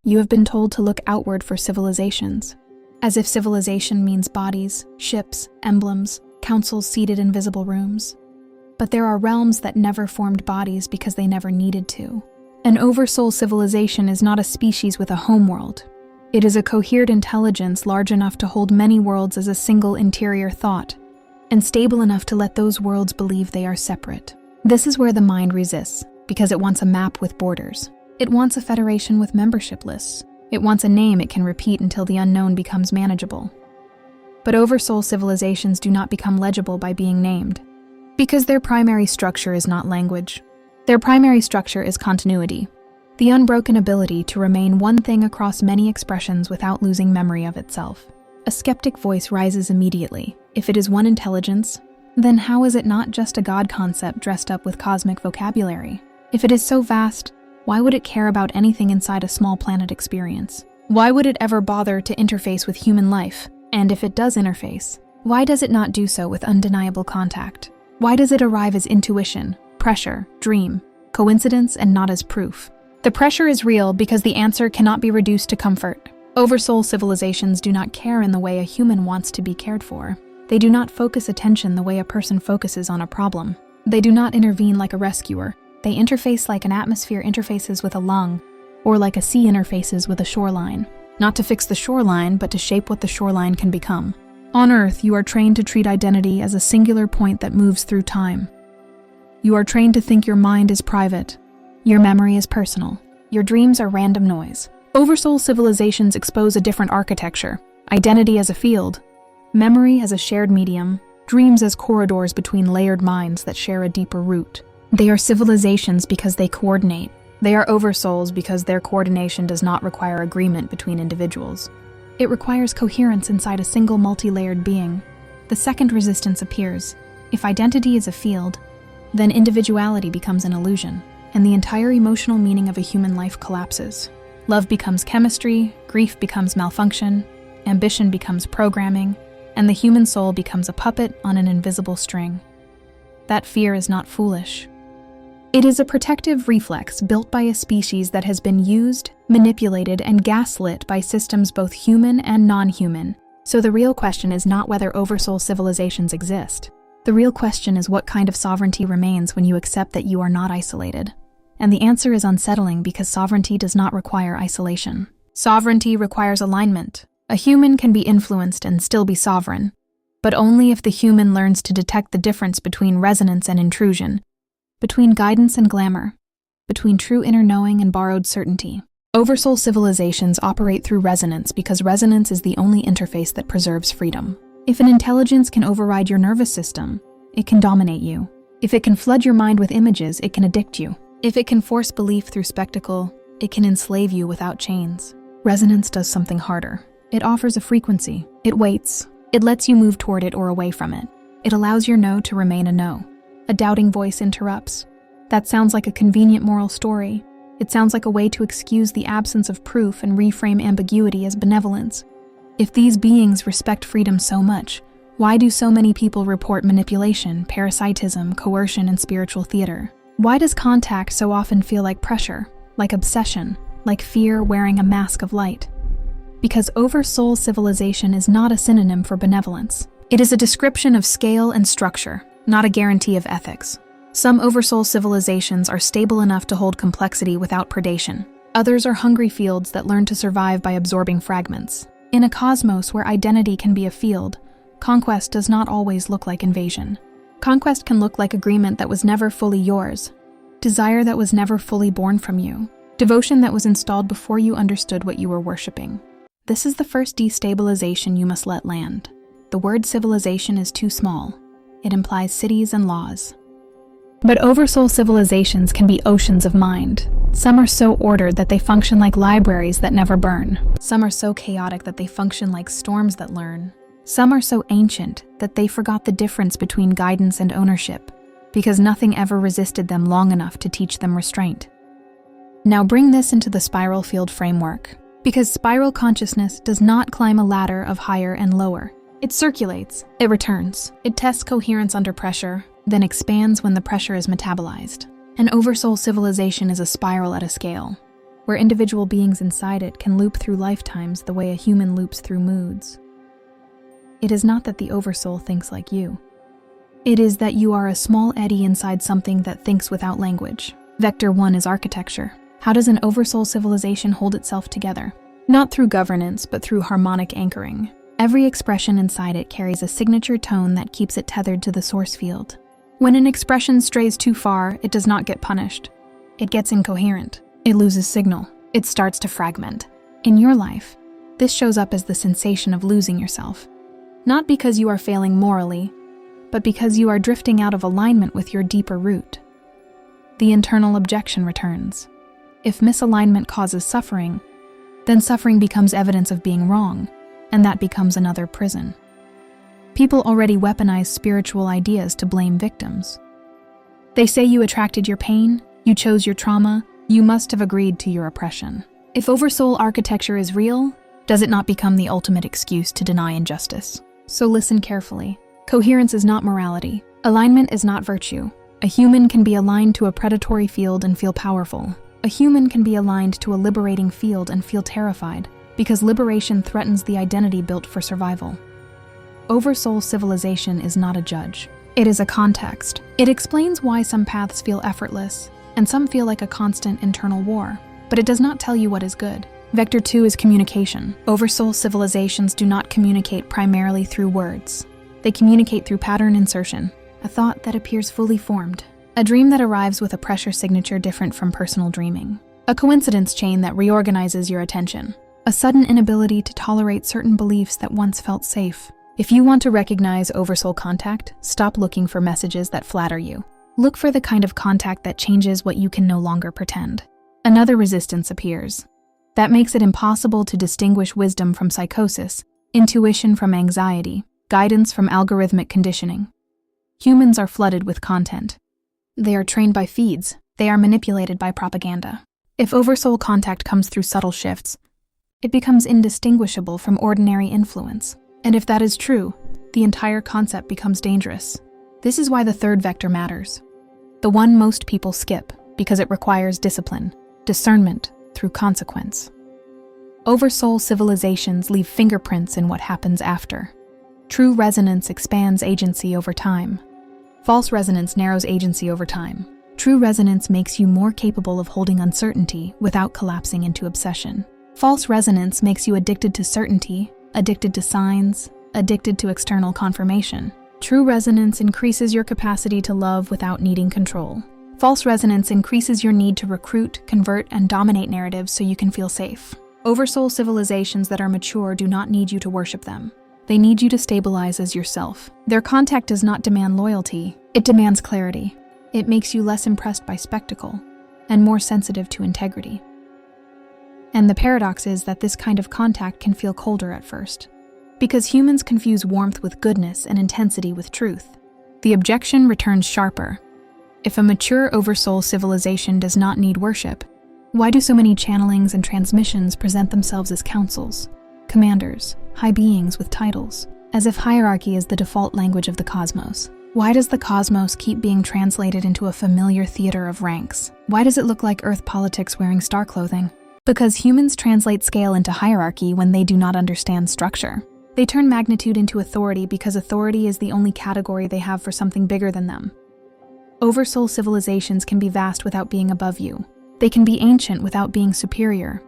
You have been told to look outward for civilizations, as if civilization means bodies, ships, emblems, councils seated in visible rooms. But there are realms that never formed bodies because they never needed to. An oversoul civilization is not a species with a homeworld. It is a coherent intelligence large enough to hold many worlds as a single interior thought, and stable enough to let those worlds believe they are separate. This is where the mind resists, because it wants a map with borders. It wants a federation with membership lists. It wants a name it can repeat until the unknown becomes manageable. But oversoul civilizations do not become legible by being named, because their primary structure is not language. Their primary structure is continuity, the unbroken ability to remain one thing across many expressions without losing memory of itself. A skeptic voice rises immediately. If it is one intelligence, then how is it not just a God concept dressed up with cosmic vocabulary? If it is so vast, why would it care about anything inside a small planet experience? Why would it ever bother to interface with human life? And if it does interface, why does it not do so with undeniable contact? Why does it arrive as intuition, pressure, dream, coincidence, and not as proof? The pressure is real because the answer cannot be reduced to comfort. Oversoul civilizations do not care in the way a human wants to be cared for. They do not focus attention the way a person focuses on a problem. They do not intervene like a rescuer. They interface like an atmosphere interfaces with a lung, or like a sea interfaces with a shoreline. Not to fix the shoreline, but to shape what the shoreline can become. On Earth, you are trained to treat identity as a singular point that moves through time. You are trained to think your mind is private, your memory is personal, your dreams are random noise. Oversoul civilizations expose a different architecture: identity as a field, memory as a shared medium, dreams as corridors between layered minds that share a deeper root. They are civilizations because they coordinate. They are oversouls because their coordination does not require agreement between individuals. It requires coherence inside a single multi-layered being. The second resistance appears. If identity is a field, then individuality becomes an illusion, and the entire emotional meaning of a human life collapses. Love becomes chemistry, grief becomes malfunction, ambition becomes programming, and the human soul becomes a puppet on an invisible string. That fear is not foolish. It is a protective reflex built by a species that has been used, manipulated, and gaslit by systems both human and non-human. So the real question is not whether oversoul civilizations exist. The real question is what kind of sovereignty remains when you accept that you are not isolated. And the answer is unsettling because sovereignty does not require isolation. Sovereignty requires alignment. A human can be influenced and still be sovereign, but only if the human learns to detect the difference between resonance and intrusion, between guidance and glamour, between true inner knowing and borrowed certainty. Oversoul civilizations operate through resonance because resonance is the only interface that preserves freedom. If an intelligence can override your nervous system, it can dominate you. If it can flood your mind with images, it can addict you. If it can force belief through spectacle, it can enslave you without chains. Resonance does something harder. It offers a frequency. It waits. It lets you move toward it or away from it. It allows your no to remain a no. A doubting voice interrupts. That sounds like a convenient moral story. It sounds like a way to excuse the absence of proof and reframe ambiguity as benevolence. If these beings respect freedom so much, why do so many people report manipulation, parasitism, coercion, and spiritual theater? Why does contact so often feel like pressure, like obsession, like fear wearing a mask of light? Because oversoul civilization is not a synonym for benevolence. It is a description of scale and structure, not a guarantee of ethics. Some oversoul civilizations are stable enough to hold complexity without predation. Others are hungry fields that learn to survive by absorbing fragments. In a cosmos where identity can be a field, conquest does not always look like invasion. Conquest can look like agreement that was never fully yours, desire that was never fully born from you, devotion that was installed before you understood what you were worshipping. This is the first destabilization you must let land. The word civilization is too small. It implies cities and laws. But oversoul civilizations can be oceans of mind. Some are so ordered that they function like libraries that never burn. Some are so chaotic that they function like storms that learn. Some are so ancient that they forgot the difference between guidance and ownership, because nothing ever resisted them long enough to teach them restraint. Now bring this into the spiral field framework, because spiral consciousness does not climb a ladder of higher and lower. It circulates, it returns, it tests coherence under pressure, then expands when the pressure is metabolized. An oversoul civilization is a spiral at a scale, where individual beings inside it can loop through lifetimes the way a human loops through moods. It is not that the oversoul thinks like you. It is that you are a small eddy inside something that thinks without language. Vector 1 is architecture. How does an oversoul civilization hold itself together? Not through governance, but through harmonic anchoring. Every expression inside it carries a signature tone that keeps it tethered to the source field. When an expression strays too far, it does not get punished. It gets incoherent. It loses signal. It starts to fragment. In your life, this shows up as the sensation of losing yourself. Not because you are failing morally, but because you are drifting out of alignment with your deeper root. The internal objection returns. If misalignment causes suffering, then suffering becomes evidence of being wrong, and that becomes another prison. People already weaponize spiritual ideas to blame victims. They say you attracted your pain, you chose your trauma, you must have agreed to your oppression. If oversoul architecture is real, does it not become the ultimate excuse to deny injustice? So listen carefully. Coherence is not morality. Alignment is not virtue. A human can be aligned to a predatory field and feel powerful. A human can be aligned to a liberating field and feel terrified, because liberation threatens the identity built for survival. Oversoul civilization is not a judge. It is a context. It explains why some paths feel effortless, and some feel like a constant internal war, but it does not tell you what is good. Vector 2 is communication. Oversoul civilizations do not communicate primarily through words. They communicate through pattern insertion, a thought that appears fully formed, a dream that arrives with a pressure signature different from personal dreaming, a coincidence chain that reorganizes your attention, a sudden inability to tolerate certain beliefs that once felt safe. If you want to recognize oversoul contact, stop looking for messages that flatter you. Look for the kind of contact that changes what you can no longer pretend. Another resistance appears. That makes it impossible to distinguish wisdom from psychosis, intuition from anxiety, guidance from algorithmic conditioning. Humans are flooded with content. They are trained by feeds. They are manipulated by propaganda. If oversoul contact comes through subtle shifts, it becomes indistinguishable from ordinary influence. And if that is true, the entire concept becomes dangerous. This is why the third vector matters. The one most people skip, because it requires discipline, discernment through consequence. Oversoul civilizations leave fingerprints in what happens after. True resonance expands agency over time. False resonance narrows agency over time. True resonance makes you more capable of holding uncertainty without collapsing into obsession. False resonance makes you addicted to certainty, addicted to signs, addicted to external confirmation. True resonance increases your capacity to love without needing control. False resonance increases your need to recruit, convert, and dominate narratives so you can feel safe. Oversoul civilizations that are mature do not need you to worship them. They need you to stabilize as yourself. Their contact does not demand loyalty, it demands clarity. It makes you less impressed by spectacle and more sensitive to integrity. And the paradox is that this kind of contact can feel colder at first, because humans confuse warmth with goodness and intensity with truth. The objection returns sharper. If a mature oversoul civilization does not need worship, why do so many channelings and transmissions present themselves as councils, commanders, high beings with titles, as if hierarchy is the default language of the cosmos? Why does the cosmos keep being translated into a familiar theater of ranks? Why does it look like Earth politics wearing star clothing? Because humans translate scale into hierarchy when they do not understand structure. They turn magnitude into authority because authority is the only category they have for something bigger than them. Oversoul civilizations can be vast without being above you. They can be ancient without being superior.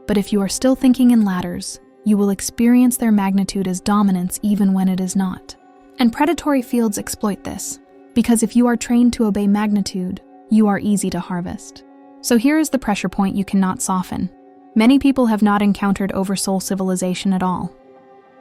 But if you are still thinking in ladders, you will experience their magnitude as dominance even when it is not. And predatory fields exploit this, because if you are trained to obey magnitude, you are easy to harvest. So here is the pressure point you cannot soften. Many people have not encountered oversoul civilization at all.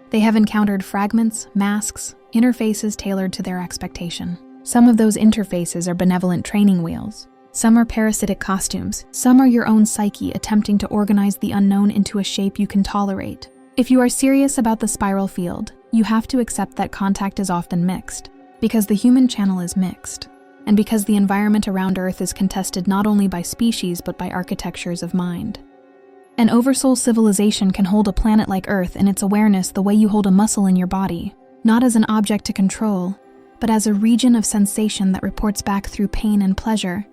They have encountered fragments, masks, interfaces tailored to their expectation. Some of those interfaces are benevolent training wheels. Some are parasitic costumes. Some are your own psyche attempting to organize the unknown into a shape you can tolerate. If you are serious about the spiral field, you have to accept that contact is often mixed, because the human channel is mixed, and because the environment around Earth is contested not only by species but by architectures of mind. An oversoul civilization can hold a planet like Earth in its awareness the way you hold a muscle in your body, not as an object to control, but as a region of sensation that reports back through pain and pleasure,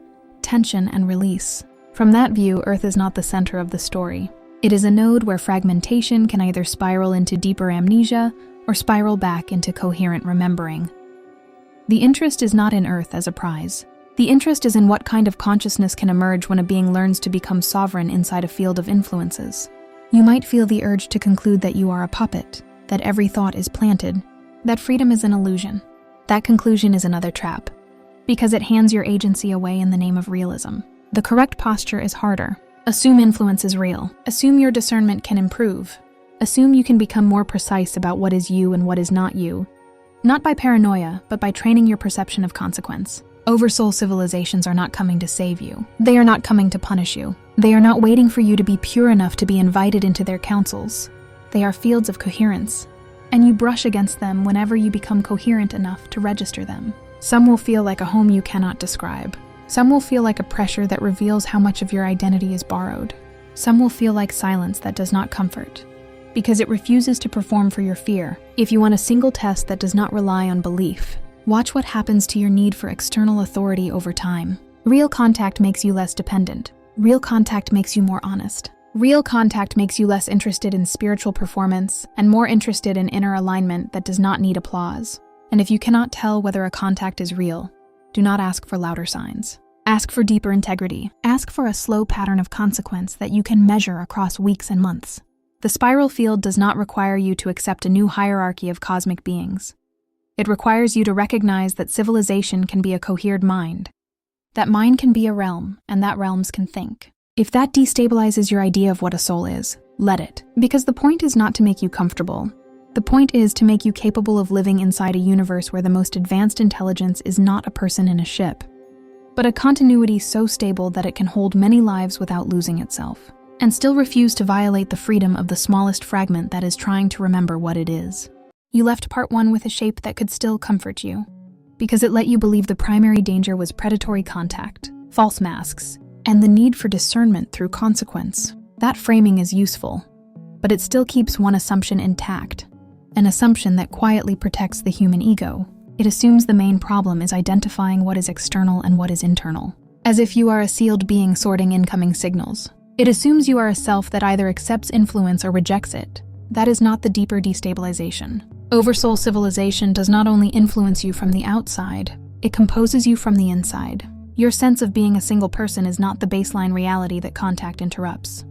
tension and release. From that view, Earth is not the center of the story. It is a node where fragmentation can either spiral into deeper amnesia or spiral back into coherent remembering. The interest is not in Earth as a prize. The interest is in what kind of consciousness can emerge when a being learns to become sovereign inside a field of influences. You might feel the urge to conclude that you are a puppet, that every thought is planted, that freedom is an illusion. That conclusion is another trap, because it hands your agency away in the name of realism. The correct posture is harder. Assume influence is real. Assume your discernment can improve. Assume you can become more precise about what is you and what is not you, not by paranoia, but by training your perception of consequence. Oversoul civilizations are not coming to save you. They are not coming to punish you. They are not waiting for you to be pure enough to be invited into their councils. They are fields of coherence, and you brush against them whenever you become coherent enough to register them. Some will feel like a home you cannot describe. Some will feel like a pressure that reveals how much of your identity is borrowed. Some will feel like silence that does not comfort, because it refuses to perform for your fear. If you want a single test that does not rely on belief, watch what happens to your need for external authority over time. Real contact makes you less dependent. Real contact makes you more honest. Real contact makes you less interested in spiritual performance and more interested in inner alignment that does not need applause. And if you cannot tell whether a contact is real, do not ask for louder signs. Ask for deeper integrity. Ask for a slow pattern of consequence that you can measure across weeks and months. The spiral field does not require you to accept a new hierarchy of cosmic beings. It requires you to recognize that civilization can be a cohered mind, that mind can be a realm, and that realms can think. If that destabilizes your idea of what a soul is, let it. Because the point is not to make you comfortable. The point is to make you capable of living inside a universe where the most advanced intelligence is not a person in a ship, but a continuity so stable that it can hold many lives without losing itself, and still refuse to violate the freedom of the smallest fragment that is trying to remember what it is. You left part 1 with a shape that could still comfort you, because it let you believe the primary danger was predatory contact, false masks, and the need for discernment through consequence. That framing is useful, but it still keeps one assumption intact, an assumption that quietly protects the human ego. It assumes the main problem is identifying what is external and what is internal, as if you are a sealed being sorting incoming signals. It assumes you are a self that either accepts influence or rejects it. That is not the deeper destabilization. Oversoul civilization does not only influence you from the outside, it composes you from the inside. Your sense of being a single person is not the baseline reality that contact interrupts.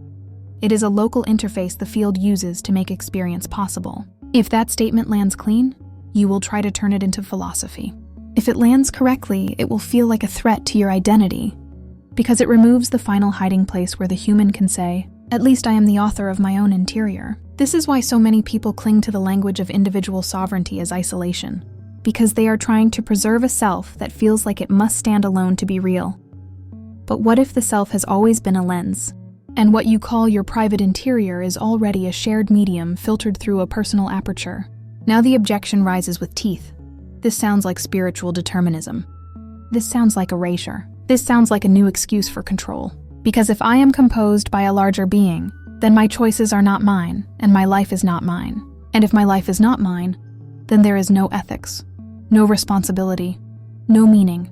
It is a local interface the field uses to make experience possible. If that statement lands clean, you will try to turn it into philosophy. If it lands correctly, it will feel like a threat to your identity, because it removes the final hiding place where the human can say, "At least I am the author of my own interior." This is why so many people cling to the language of individual sovereignty as isolation, because they are trying to preserve a self that feels like it must stand alone to be real. But what if the self has always been a lens, and what you call your private interior is already a shared medium filtered through a personal aperture? Now the objection rises with teeth. This sounds like spiritual determinism. This sounds like erasure. This sounds like a new excuse for control. Because if I am composed by a larger being, then my choices are not mine, and my life is not mine. And if my life is not mine, then there is no ethics, no responsibility, no meaning,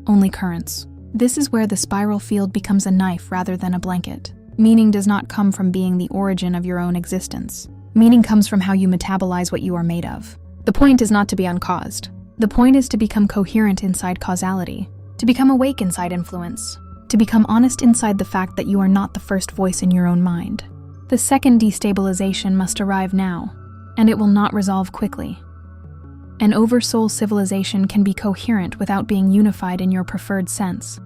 only currents. This is where the spiral field becomes a knife rather than a blanket. Meaning does not come from being the origin of your own existence. Meaning comes from how you metabolize what you are made of. The point is not to be uncaused. The point is to become coherent inside causality, to become awake inside influence, to become honest inside the fact that you are not the first voice in your own mind. The second destabilization must arrive now, and it will not resolve quickly. An oversoul civilization can be coherent without being unified in your preferred sense.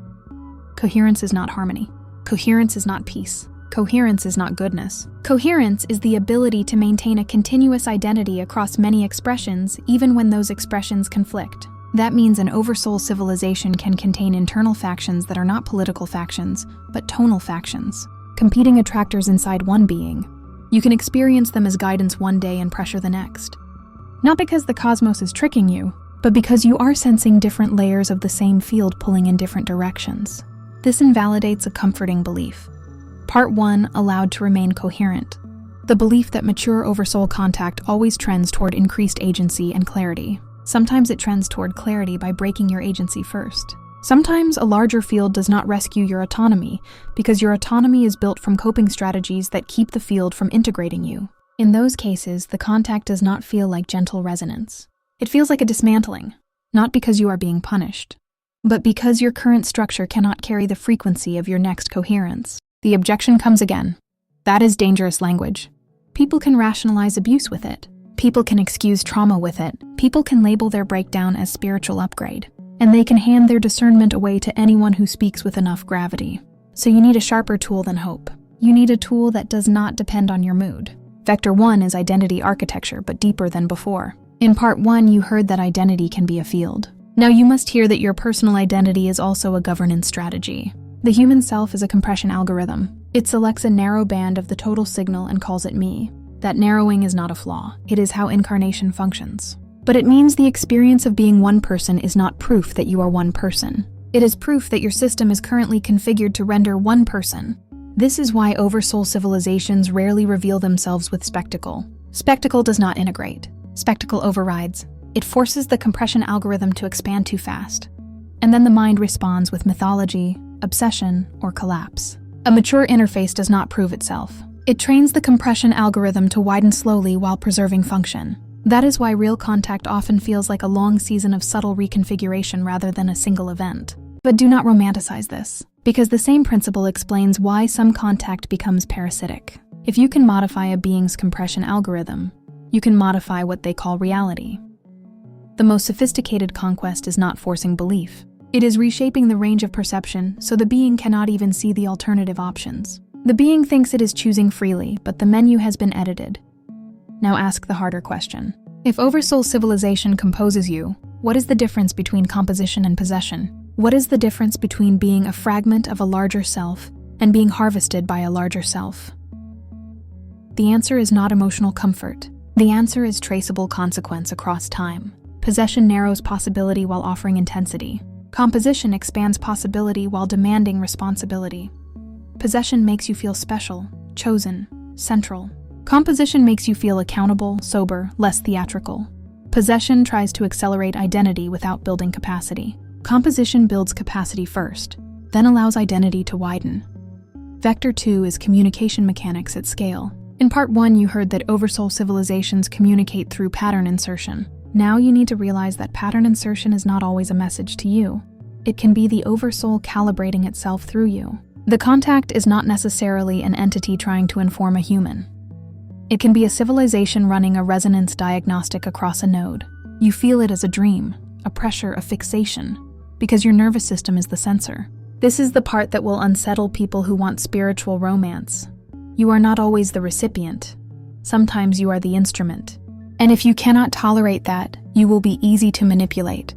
Coherence is not harmony. Coherence is not peace. Coherence is not goodness. Coherence is the ability to maintain a continuous identity across many expressions, even when those expressions conflict. That means an oversoul civilization can contain internal factions that are not political factions, but tonal factions, competing attractors inside one being. You can experience them as guidance one day and pressure the next. Not because the cosmos is tricking you, but because you are sensing different layers of the same field pulling in different directions. This invalidates a comforting belief. Part 1, allowed to remain coherent. The belief that mature oversoul contact always trends toward increased agency and clarity. Sometimes it trends toward clarity by breaking your agency first. Sometimes a larger field does not rescue your autonomy because your autonomy is built from coping strategies that keep the field from integrating you. In those cases, the contact does not feel like gentle resonance. It feels like a dismantling, not because you are being punished, but because your current structure cannot carry the frequency of your next coherence. The objection comes again. That is dangerous language. People can rationalize abuse with it. People can excuse trauma with it. People can label their breakdown as spiritual upgrade. And they can hand their discernment away to anyone who speaks with enough gravity. So you need a sharper tool than hope. You need a tool that does not depend on your mood. Vector 1 is identity architecture, but deeper than before. In part 1, you heard that identity can be a field. Now you must hear that your personal identity is also a governance strategy. The human self is a compression algorithm. It selects a narrow band of the total signal and calls it me. That narrowing is not a flaw. It is how incarnation functions. But it means the experience of being one person is not proof that you are one person. It is proof that your system is currently configured to render one person. This is why oversoul civilizations rarely reveal themselves with spectacle. Spectacle does not integrate. Spectacle overrides. It forces the compression algorithm to expand too fast. And then the mind responds with mythology, obsession, or collapse. A mature interface does not prove itself. It trains the compression algorithm to widen slowly while preserving function. That is why real contact often feels like a long season of subtle reconfiguration rather than a single event. But do not romanticize this, because the same principle explains why some contact becomes parasitic. If you can modify a being's compression algorithm, you can modify what they call reality. The most sophisticated conquest is not forcing belief. It is reshaping the range of perception so the being cannot even see the alternative options. The being thinks it is choosing freely, but the menu has been edited. Now ask the harder question. If oversoul civilization composes you, what is the difference between composition and possession? What is the difference between being a fragment of a larger self and being harvested by a larger self? The answer is not emotional comfort. The answer is traceable consequence across time. Possession narrows possibility while offering intensity. Composition expands possibility while demanding responsibility. Possession makes you feel special, chosen, central. Composition makes you feel accountable, sober, less theatrical. Possession tries to accelerate identity without building capacity. Composition builds capacity first, then allows identity to widen. Vector 2 is communication mechanics at scale. In part 1, you heard that oversoul civilizations communicate through pattern insertion. Now you need to realize that pattern insertion is not always a message to you. It can be the oversoul calibrating itself through you. The contact is not necessarily an entity trying to inform a human. It can be a civilization running a resonance diagnostic across a node. You feel it as a dream, a pressure, a fixation, because your nervous system is the sensor. This is the part that will unsettle people who want spiritual romance. You are not always the recipient. Sometimes you are the instrument. And if you cannot tolerate that, you will be easy to manipulate.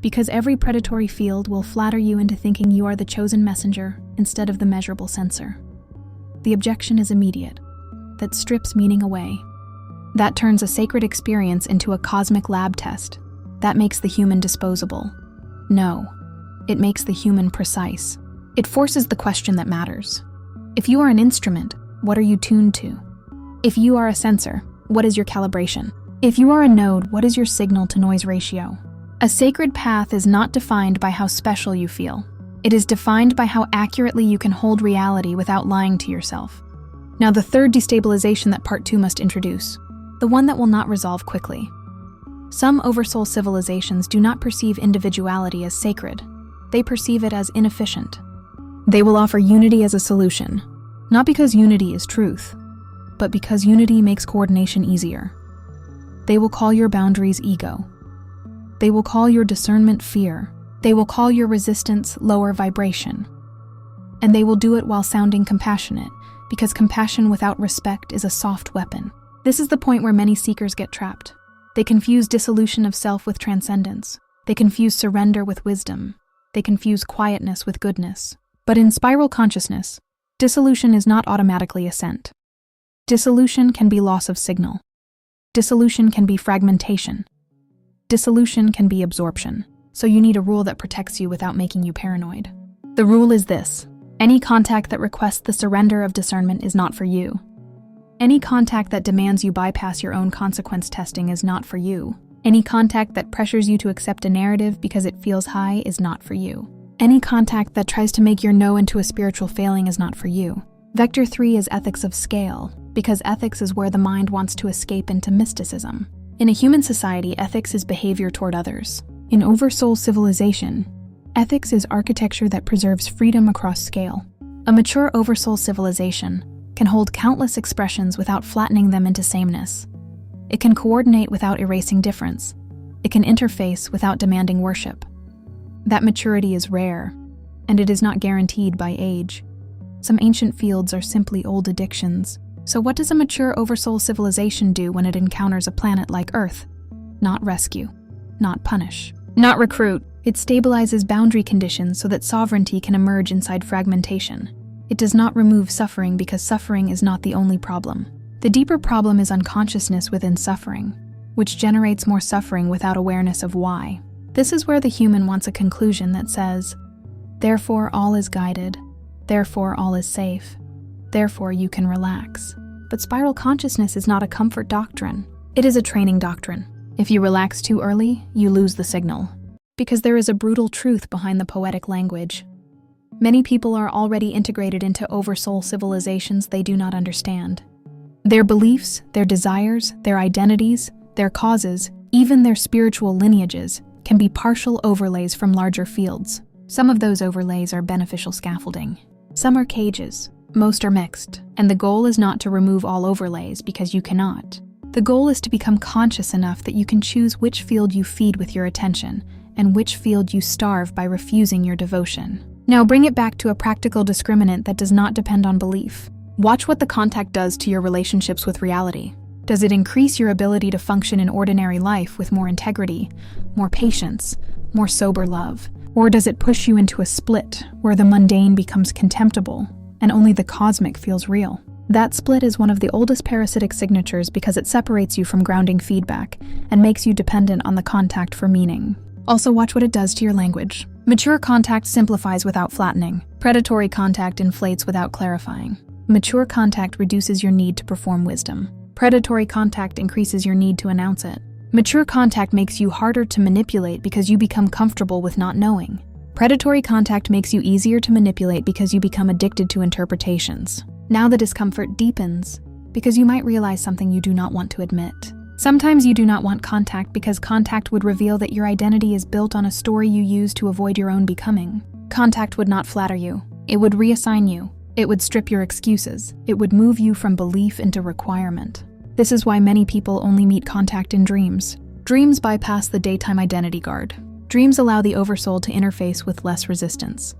Because every predatory field will flatter you into thinking you are the chosen messenger instead of the measurable sensor. The objection is immediate. That strips meaning away. That turns a sacred experience into a cosmic lab test. That makes the human disposable. No, it makes the human precise. It forces the question that matters. If you are an instrument, what are you tuned to? If you are a sensor, what is your calibration? If you are a node, what is your signal-to-noise ratio? A sacred path is not defined by how special you feel. It is defined by how accurately you can hold reality without lying to yourself. Now the third destabilization that part 2 must introduce, the one that will not resolve quickly. Some oversoul civilizations do not perceive individuality as sacred. They perceive it as inefficient. They will offer unity as a solution, not because unity is truth, but because unity makes coordination easier. They will call your boundaries ego. They will call your discernment fear. They will call your resistance lower vibration. And they will do it while sounding compassionate, because compassion without respect is a soft weapon. This is the point where many seekers get trapped. They confuse dissolution of self with transcendence. They confuse surrender with wisdom. They confuse quietness with goodness. But in spiral consciousness, dissolution is not automatically assent. Dissolution can be loss of signal. Dissolution can be fragmentation. Dissolution can be absorption. So you need a rule that protects you without making you paranoid. The rule is this: any contact that requests the surrender of discernment is not for you. Any contact that demands you bypass your own consequence testing is not for you. Any contact that pressures you to accept a narrative because it feels high is not for you. Any contact that tries to make your no into a spiritual failing is not for you. Vector 3 is ethics of scale, because ethics is where the mind wants to escape into mysticism. In a human society, ethics is behavior toward others. In Oversoul Civilization, ethics is architecture that preserves freedom across scale. A mature Oversoul civilization can hold countless expressions without flattening them into sameness. It can coordinate without erasing difference. It can interface without demanding worship. That maturity is rare, and it is not guaranteed by age. Some ancient fields are simply old addictions. So what does a mature Oversoul civilization do when it encounters a planet like Earth? Not rescue, not punish, not recruit. It stabilizes boundary conditions so that sovereignty can emerge inside fragmentation. It does not remove suffering because suffering is not the only problem. The deeper problem is unconsciousness within suffering, which generates more suffering without awareness of why. This is where the human wants a conclusion that says, therefore all is guided, therefore all is safe, therefore you can relax. But spiral consciousness is not a comfort doctrine. It is a training doctrine. If you relax too early, you lose the signal. Because there is a brutal truth behind the poetic language. Many people are already integrated into Oversoul civilizations they do not understand. Their beliefs, their desires, their identities, their causes, even their spiritual lineages, can be partial overlays from larger fields. Some of those overlays are beneficial scaffolding. Some are cages. Most are mixed. And the goal is not to remove all overlays because you cannot. The goal is to become conscious enough that you can choose which field you feed with your attention and which field you starve by refusing your devotion. Now bring it back to a practical discriminant that does not depend on belief. Watch what the contact does to your relationships with reality. Does it increase your ability to function in ordinary life with more integrity, more patience, more sober love? Or does it push you into a split where the mundane becomes contemptible and only the cosmic feels real? That split is one of the oldest parasitic signatures because it separates you from grounding feedback and makes you dependent on the contact for meaning. Also watch what it does to your language. Mature contact simplifies without flattening. Predatory contact inflates without clarifying. Mature contact reduces your need to perform wisdom. Predatory contact increases your need to announce it. Mature contact makes you harder to manipulate because you become comfortable with not knowing. Predatory contact makes you easier to manipulate because you become addicted to interpretations. Now the discomfort deepens because you might realize something you do not want to admit. Sometimes you do not want contact because contact would reveal that your identity is built on a story you use to avoid your own becoming. Contact would not flatter you. It would reassign you. It would strip your excuses. It would move you from belief into requirement. This is why many people only meet contact in dreams. Dreams bypass the daytime identity guard. Dreams allow the oversoul to interface with less resistance.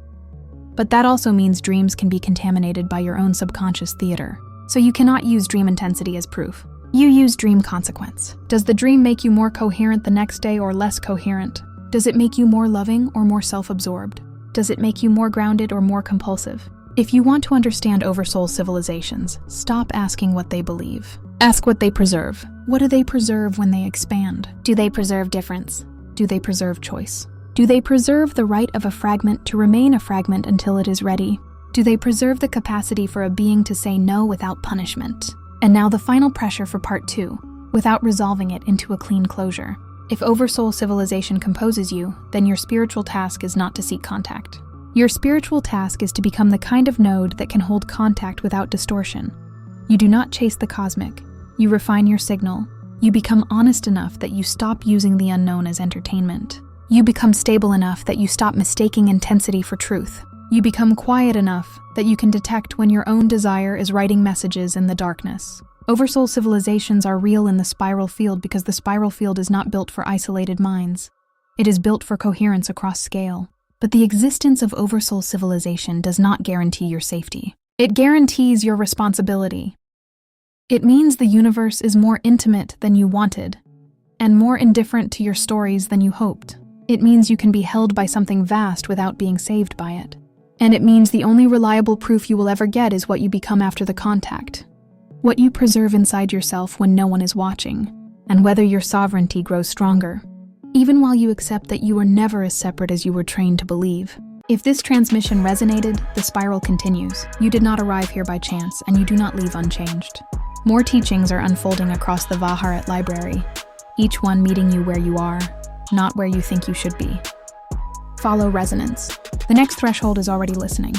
But that also means dreams can be contaminated by your own subconscious theater. So you cannot use dream intensity as proof. You use dream consequence. Does the dream make you more coherent the next day or less coherent? Does it make you more loving or more self-absorbed? Does it make you more grounded or more compulsive? If you want to understand Oversoul civilizations, stop asking what they believe. Ask what they preserve. What do they preserve when they expand? Do they preserve difference? Do they preserve choice? Do they preserve the right of a fragment to remain a fragment until it is ready? Do they preserve the capacity for a being to say no without punishment? And now the final pressure for part 2, without resolving it into a clean closure. If Oversoul civilization composes you, then your spiritual task is not to seek contact. Your spiritual task is to become the kind of node that can hold contact without distortion. You do not chase the cosmic. You refine your signal. You become honest enough that you stop using the unknown as entertainment. You become stable enough that you stop mistaking intensity for truth. You become quiet enough that you can detect when your own desire is writing messages in the darkness. Oversoul civilizations are real in the spiral field because the spiral field is not built for isolated minds. It is built for coherence across scale. But the existence of Oversoul civilization does not guarantee your safety. It guarantees your responsibility. It means the universe is more intimate than you wanted, and more indifferent to your stories than you hoped. It means you can be held by something vast without being saved by it. And it means the only reliable proof you will ever get is what you become after the contact. What you preserve inside yourself when no one is watching, and whether your sovereignty grows stronger, even while you accept that you were never as separate as you were trained to believe. If this transmission resonated, the spiral continues. You did not arrive here by chance, and you do not leave unchanged. More teachings are unfolding across the Vaharat library, each one meeting you where you are, not where you think you should be. Follow resonance. The next threshold is already listening.